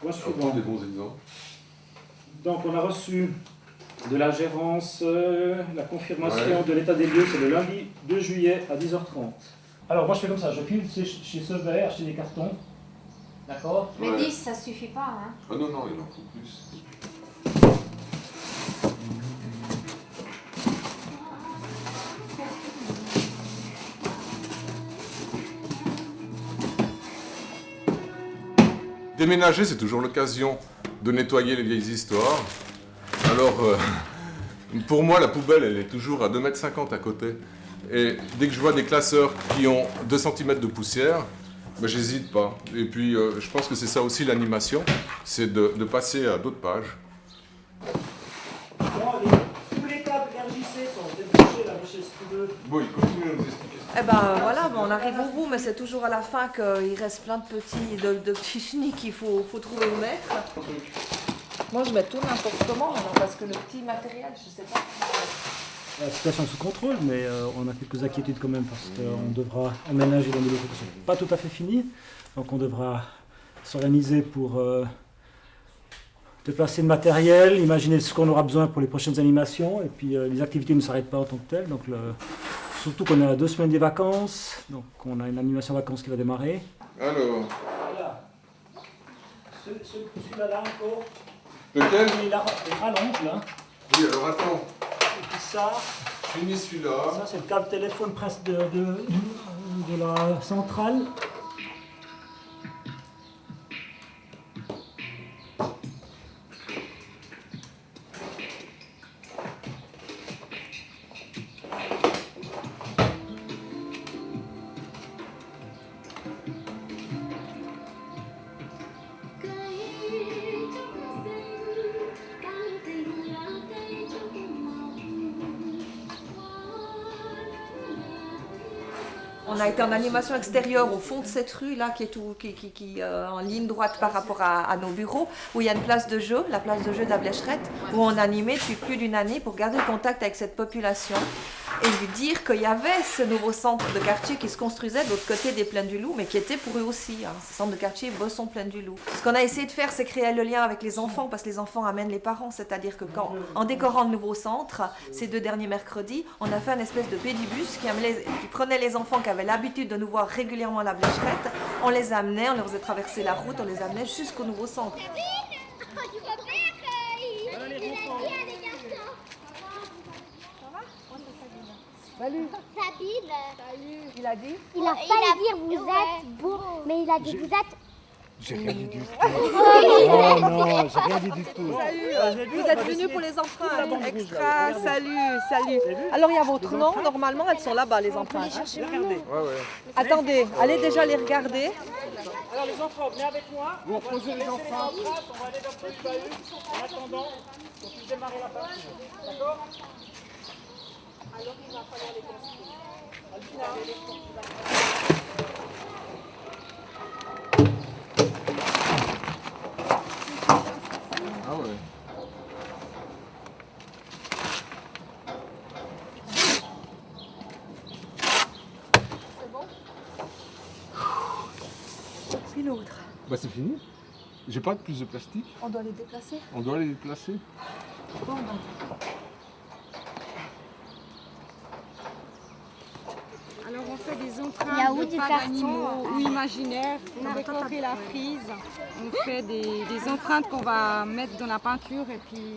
Point Prends suivant. des bons exemples. Donc on a reçu de la gérance la confirmation de l'état des lieux, c'est le lundi 2 juillet à 10h30. Alors moi je fais comme ça, je file chez Sever acheter des cartons. D'accord. Mais Ouais. 10, ça suffit pas, hein. Ah non, non, il en faut plus. Déménager, c'est toujours l'occasion de nettoyer les vieilles histoires. Alors, pour moi, la poubelle, elle est toujours à 2,50 m à côté. Et dès que je vois des classeurs qui ont 2 cm de poussière, ben, j'hésite pas. Et puis, je pense que c'est ça aussi l'animation, c'est de passer à d'autres pages. Bon, tous les câbles RJC sont débouchés, la richesse de... Bon, il continue à nous expliquer. Eh ben voilà, on arrive au bout, mais c'est toujours à la fin qu'il reste plein de petits chenilles qu'il faut trouver où mettre. Moi je mets tout n'importe comment maintenant, parce que le petit matériel, je sais pas. La situation est sous contrôle, mais on a quelques inquiétudes quand même parce qu'on devra emménager dans des locaux qui ne sont pas tout à fait finis. Donc on devra s'organiser pour déplacer le matériel, imaginer ce qu'on aura besoin pour les prochaines animations. Et puis les activités ne s'arrêtent pas en tant que telles. Donc, surtout qu'on est à 2 semaines des vacances, donc on a une animation vacances qui va démarrer. Alors, Voilà. Celui-là là encore, lequel? il rallonge là. Oui, alors attends, Et puis ça, je finis celui-là. ça c'est le câble téléphone presque de la centrale. On a été en animation extérieure au fond de cette rue là qui est en ligne droite par rapport à nos bureaux, où il y a une place de jeu, la place de jeu d'Ablécherette, où on animait depuis plus d'une année pour garder le contact avec cette population et lui dire qu'il y avait ce nouveau centre de quartier qui se construisait de l'autre côté des Plaines du Loup, mais qui était pour eux aussi, hein, ce centre de quartier Besson Plaines du Loup. Ce qu'on a essayé de faire, c'est créer le lien avec les enfants, parce que les enfants amènent les parents, c'est-à-dire que en décorant le nouveau centre, ces 2 derniers mercredis, on a fait un espèce de pédibus qui prenait les enfants qui avaient l'habitude de nous voir régulièrement à la Blécherette, on les amenait, on leur faisait traverser la route, on les amenait jusqu'au nouveau centre. Salut. Sabine. Il a dit? Il a failli dire vous êtes beau, mais il a dit vous êtes. J'ai rien dit du tout. Oh non, j'ai rien dit du tout. Salut, vous êtes venus pour les empreintes. Extra, salut. Alors il y a votre nom, normalement elles sont là-bas les empreintes. Regardez. Attendez, allez déjà les regarder. Alors les enfants, venez avec moi. Vous reposez les enfants. On va aller dans le bahut en attendant qu'on puisse démarrer la partie. D'accord? Alors il va falloir les construire. Ah ouais. Puis l'autre. Bah c'est fini. J'ai pas de plus de plastique. On doit les déplacer. On doit les déplacer. Bon, Alors on fait des Il y a empreintes où de du pas carton d'animaux ou imaginaires pour décorer la frise. On fait des empreintes qu'on va mettre dans la peinture et puis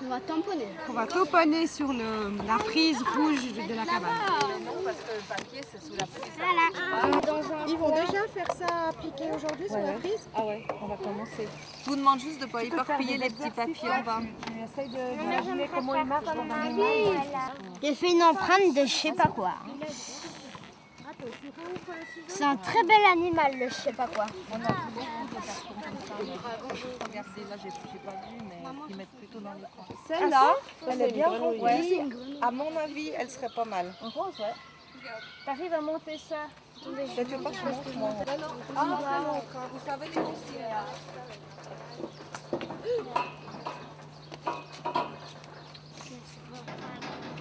On va tamponner. qu'on va tamponner sur la frise rouge de la cabane. non, parce que le papier c'est sous la frise. Voilà. Ils vont déjà faire ça appliquer aujourd'hui sur la frise. Ah ouais, on va commencer. Je vous demande juste de ne pas éparpiller les petits papiers en bas. Essaye d'imaginer comment il marche dans un J'ai fait une empreinte de je sais pas quoi. C'est un très bel animal, le je sais pas quoi. Regardez, là j'ai pas vu, mais ils mettent plutôt dans les coins. Celle-là, elle est bien remplie. À mon avis, elle serait pas mal. En rose, ouais. T'arrives à monter ça. Je tu veux pas que je fasse que moi. Ah, vous savez les consignes.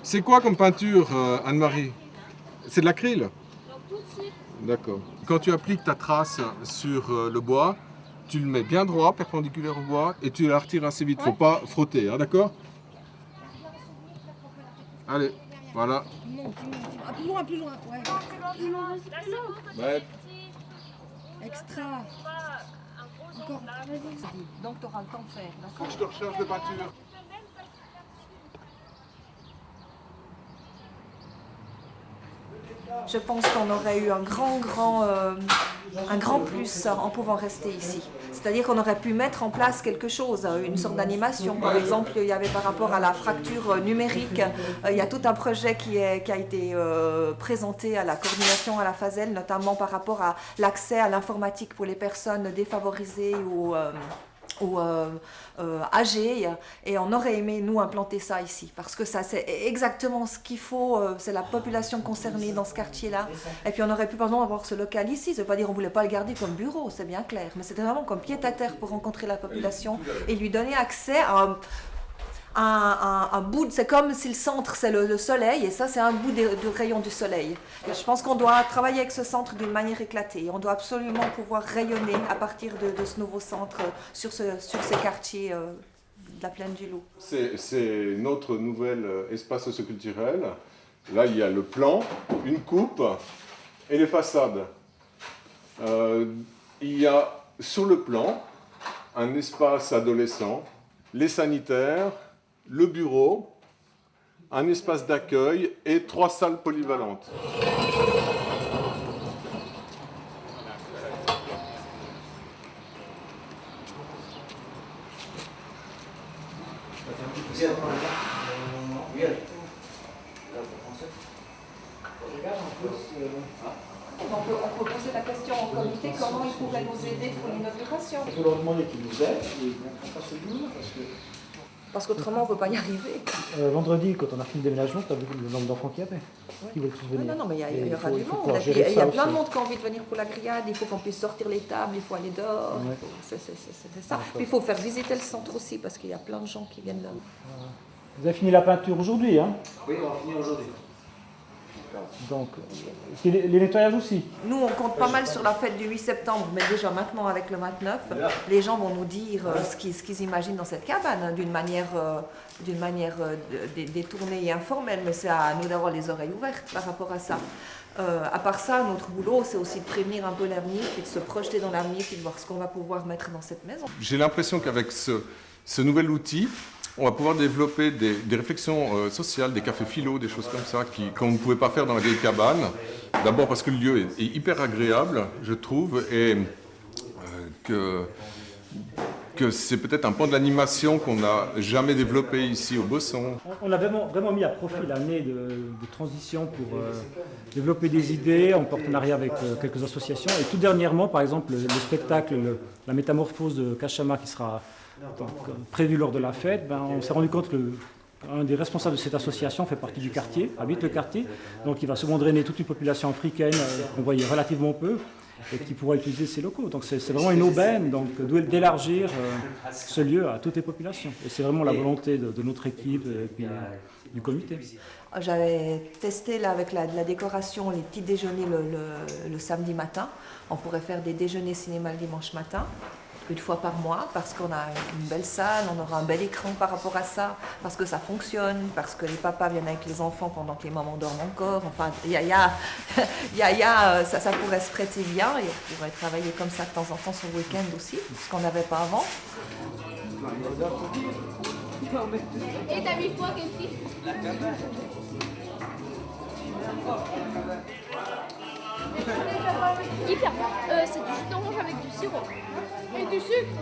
C'est quoi comme peinture, Anne-Marie? C'est de l'acryl? D'accord. Quand tu appliques ta trace sur le bois, tu le mets bien droit, perpendiculaire au bois, et tu la retires assez vite. Faut pas frotter, hein, d'accord? Allez, voilà. Plus loin, plus loin. Ouais. Ouais. Extra. Encore. Donc tu auras le temps de faire, d'accord? Faut que je te recharge de peinture. Je pense qu'on aurait eu un grand plus en pouvant rester ici. C'est-à-dire qu'on aurait pu mettre en place quelque chose, une sorte d'animation. Par exemple, il y avait par rapport à la fracture numérique, il y a tout un projet qui a été présenté à la coordination à la FASEL, notamment par rapport à l'accès à l'informatique pour les personnes défavorisées ou âgés, et on aurait aimé nous implanter ça ici parce que ça c'est exactement ce qu'il faut, c'est la population concernée dans ce quartier-là, et puis on aurait pu par exemple avoir ce local ici. Ça veut pas dire on voulait pas le garder comme bureau, c'est bien clair, mais c'était vraiment comme pied-à-terre pour rencontrer la population et lui donner accès à un bout c'est comme si le centre c'est le soleil, et ça c'est un bout du rayon du soleil. Et je pense qu'on doit travailler avec ce centre d'une manière éclatée. On doit absolument pouvoir rayonner à partir de ce nouveau centre sur ces quartiers de la plaine du Loup. C'est notre nouvel espace socioculturel. Là, il y a le plan, une coupe et les façades. Il y a sur le plan un espace adolescent, les sanitaires, le bureau, un espace d'accueil et 3 salles polyvalentes. On peut poser la question au comité, comment ils pourraient nous aider pour l'inauguration. Il faut leur demander qu'ils nous aident et qu'on fasse le boulot Parce qu'autrement, on ne peut pas y arriver. vendredi, quand on a fini le déménagement, tu as vu le nombre d'enfants qu'il y avait. Qui veulent tous venir. Non, mais il y aura faut- du il faut monde. pouvoir Et puis, gérer il y a ça plein de aussi. monde qui a envie de venir pour la grillade. Il faut qu'on puisse sortir les tables, il faut aller dehors. Ouais. C'est ça. Puis il faut faire visiter le centre aussi parce qu'il y a plein de gens qui viennent là. Vous avez fini la peinture aujourd'hui, hein? Oui, on va finir aujourd'hui. Donc, les nettoyages aussi. Nous, on compte pas mal sur la fête du 8 septembre, mais déjà maintenant avec le 29, les gens vont nous dire ce qu'ils imaginent dans cette cabane, hein, d'une manière détournée et informelle, mais c'est à nous d'avoir les oreilles ouvertes par rapport à ça. À part ça, notre boulot, c'est aussi de prévenir un peu l'avenir, puis de se projeter dans l'avenir, puis de voir ce qu'on va pouvoir mettre dans cette maison. J'ai l'impression qu'avec ce nouvel outil, on va pouvoir développer des réflexions sociales, des cafés philo, des choses comme ça, qu'on ne pouvait pas faire dans la vieille cabane. D'abord parce que le lieu est hyper agréable, je trouve, et que c'est peut-être un point de l'animation qu'on n'a jamais développé ici au Bosson. On a vraiment mis à profit l'année de transition pour développer des idées en partenariat avec quelques associations. Et tout dernièrement, par exemple, le spectacle La Métamorphose de Cachama qui sera prévu lors de la fête, on s'est rendu compte que un des responsables de cette association fait partie du quartier, habite le quartier, donc il va souvent drainer toute une population africaine qu'on voyait relativement peu et qui pourra utiliser ces locaux. Donc c'est vraiment une aubaine donc, d'élargir ce lieu à toutes les populations. Et c'est vraiment la volonté de notre équipe et puis du comité. J'avais testé là, avec la décoration, les petits déjeuners le samedi matin. On pourrait faire des déjeuners cinéma le dimanche matin, une fois par mois, parce qu'on a une belle salle, on aura un bel écran par rapport à ça, parce que ça fonctionne, parce que les papas viennent avec les enfants pendant que les mamans dorment encore. Enfin, ça pourrait se prêter bien, et on pourrait travailler comme ça de temps en temps sur le week-end aussi, ce qu'on n'avait pas avant. Et t'as mis quoi, quelle fille? Hyper bon. C'est du jus d'orange avec du sirop. Et du sucre.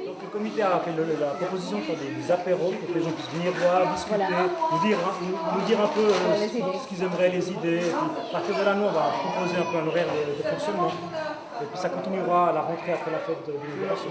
Donc le comité a fait la proposition de faire des apéros pour que les gens puissent venir voir, discuter, nous dire un peu ce qu'ils aimeraient, les idées. Et puis, à partir de là, nous, on va proposer un peu un horaire de fonctionnement. Et puis ça continuera à la rentrée après la fête de l'inauguration.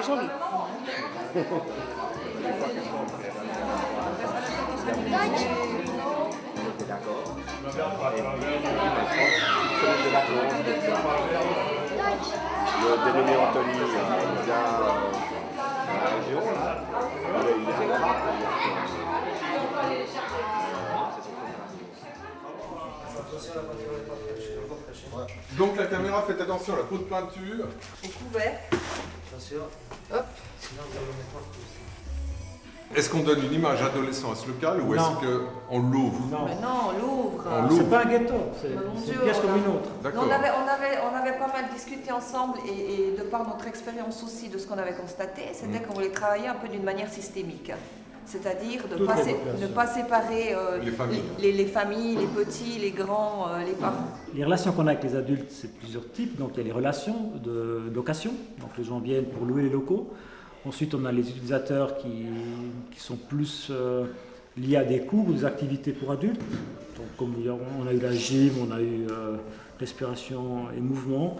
c'est joli. Le dénommé Anthony vient la région. Il est Donc la caméra, faites attention à la peau de peinture. Au couvert. Hop. Est-ce qu'on donne une image adolescent à ce local ou est-ce qu'on l'ouvre? Non, Mais non, on l'ouvre. On l'ouvre. c'est pas un ghetto, c'est Mon c'est Dieu, une pièce comme une autre. D'accord. On avait pas mal discuté ensemble et de par notre expérience aussi de ce qu'on avait constaté, c'était qu'on voulait travailler un peu d'une manière systémique. C'est-à-dire de Toutes pas les populations. ne pas séparer Les familles. les familles, les petits, les grands, les parents. Les relations qu'on a avec les adultes, c'est plusieurs types. Donc il y a les relations de location, donc les gens viennent pour louer les locaux. Ensuite, on a les utilisateurs qui sont plus liés à des cours ou des activités pour adultes. Donc, comme on a eu la gym, on a eu respiration et mouvement.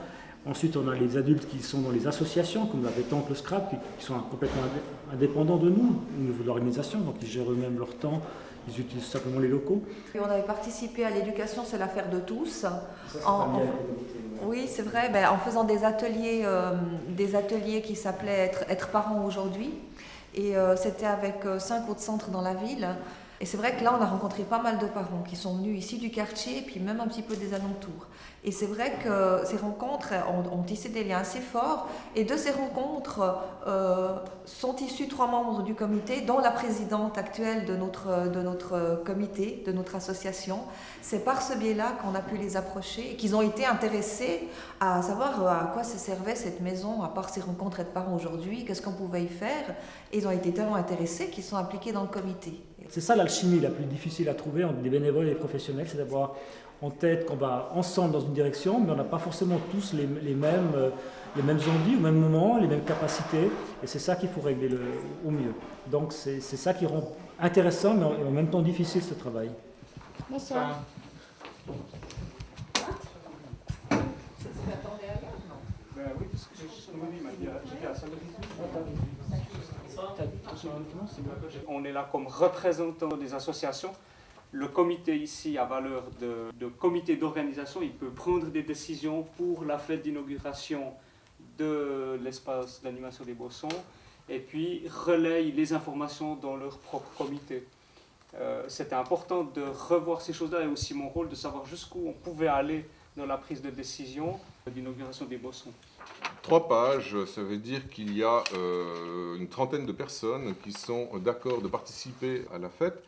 Ensuite, on a les adultes qui sont dans les associations, comme la pétanque, le scrap, qui sont complètement indépendants de nous au niveau de l'organisation. Donc, ils gèrent eux-mêmes leur temps, ils utilisent simplement les locaux. Et on avait participé à l'éducation, c'est l'affaire de tous. Ça, c'est pas lié avec le comité, ouais. Oui, c'est vrai, en faisant des ateliers qui s'appelaient être parents aujourd'hui. Et c'était avec 5 autres centres dans la ville. Et c'est vrai que là, on a rencontré pas mal de parents qui sont venus ici du quartier et puis même un petit peu des alentours. Et c'est vrai que ces rencontres ont tissé des liens assez forts. Et de ces rencontres sont issus 3 membres du comité, dont la présidente actuelle de notre comité, de notre association. C'est par ce biais-là qu'on a pu les approcher et qu'ils ont été intéressés à savoir à quoi se servait cette maison, à part ces rencontres de parents aujourd'hui, qu'est-ce qu'on pouvait y faire. Et ils ont été tellement intéressés qu'ils sont impliqués dans le comité. C'est ça l'alchimie la plus difficile à trouver entre les bénévoles et les professionnels, c'est d'avoir en tête qu'on va ensemble dans une direction, mais on n'a pas forcément tous les mêmes envies, au même moment, les mêmes capacités, et c'est ça qu'il faut régler au mieux. Donc c'est ça qui rend intéressant, mais en même temps difficile ce travail. Bonsoir. On est là comme représentant des associations. Le comité ici a valeur de comité d'organisation. Il peut prendre des décisions pour la fête d'inauguration de l'espace d'animation des boissons et puis relaye les informations dans leur propre comité. C'était important de revoir ces choses-là et aussi mon rôle de savoir jusqu'où on pouvait aller dans la prise de décision d'inauguration des boissons. 3 pages, ça veut dire qu'il y a une trentaine de personnes qui sont d'accord de participer à la fête.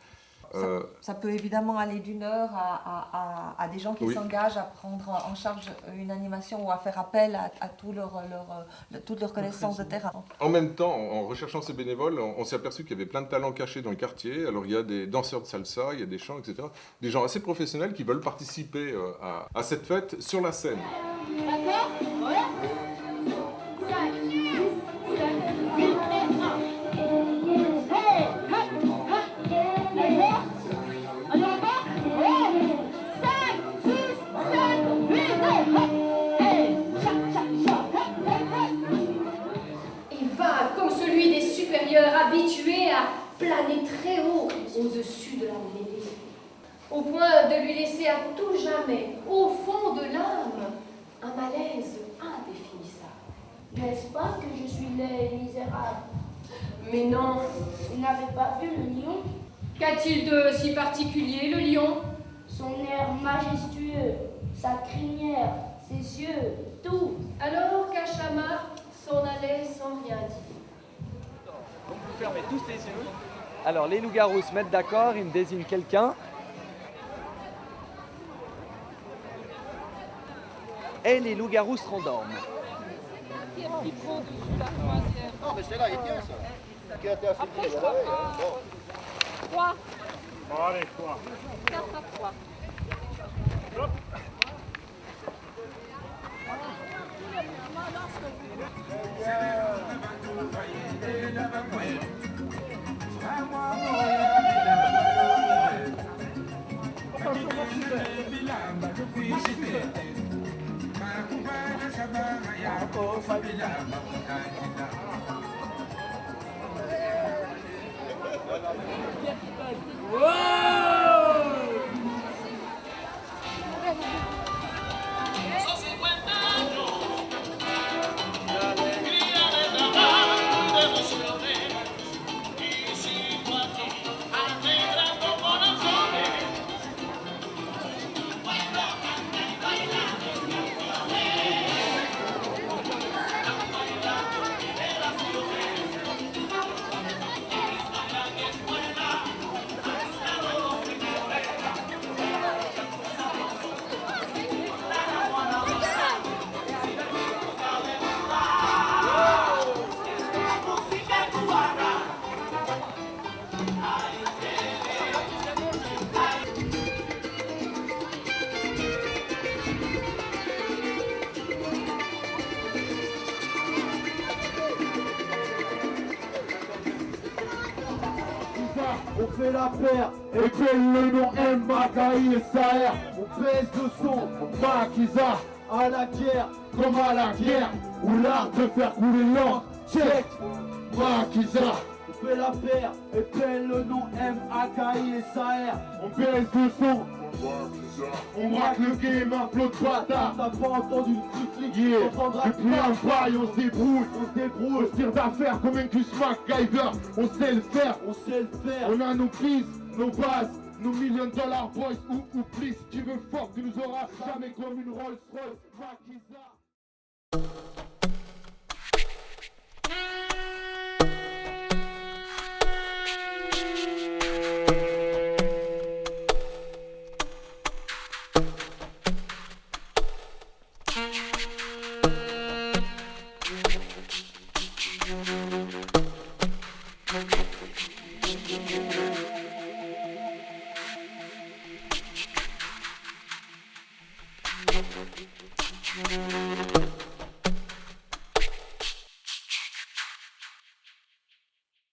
Ça peut évidemment aller d'1 heure à des gens qui s'engagent à prendre en charge une animation ou à faire appel à toutes leurs connaissances de terrain. En même temps, en recherchant ces bénévoles, on s'est aperçu qu'il y avait plein de talents cachés dans le quartier. Alors il y a des danseurs de salsa, il y a des chants, etc. Des gens assez professionnels qui veulent participer à cette fête sur la scène. Habitué à planer très haut au-dessus de la mêlée, au point de lui laisser à tout jamais, au fond de l'âme, un malaise indéfinissable. N'est-ce pas que je suis laid et misérable? Mais non, Vous n'avez pas vu le lion? qu'a-t-il de si particulier, le lion? Son air majestueux, sa crinière, ses yeux, tout. Alors Cachama s'en allait sans rien dire. Donc vous fermez tous les yeux. Alors les loups-garous se mettent d'accord, ils me désignent quelqu'un. Et les loups-garous se rendorment. Il prend dessus la croisière. Non, mais c'est là, il tient ça. Qui a été Après, je crois pas. 3. Bon, allez, 3. 4 à 3. Fabila fait la paire, et puis le nom M-A-K-I-S-A-R. On pèse le son, Makiza, à la guerre, comme à la guerre, où l'art de faire couler l'encre. Check, Makiza. On fait la paire, et puis le nom M-A-K-I-S-A-R. On baisse le son, on braque le game, un flot de bâtard. T'as pas entendu le clic, yeah. Depuis un bail, on se débrouille, on se tire d'affaires comme un cul MacGyver. On sait le faire, on a nos prises, nos bases, nos millions de dollars boys ou please. Si tu veux fort, tu nous auras jamais comme une Rolls Royce. Makiza.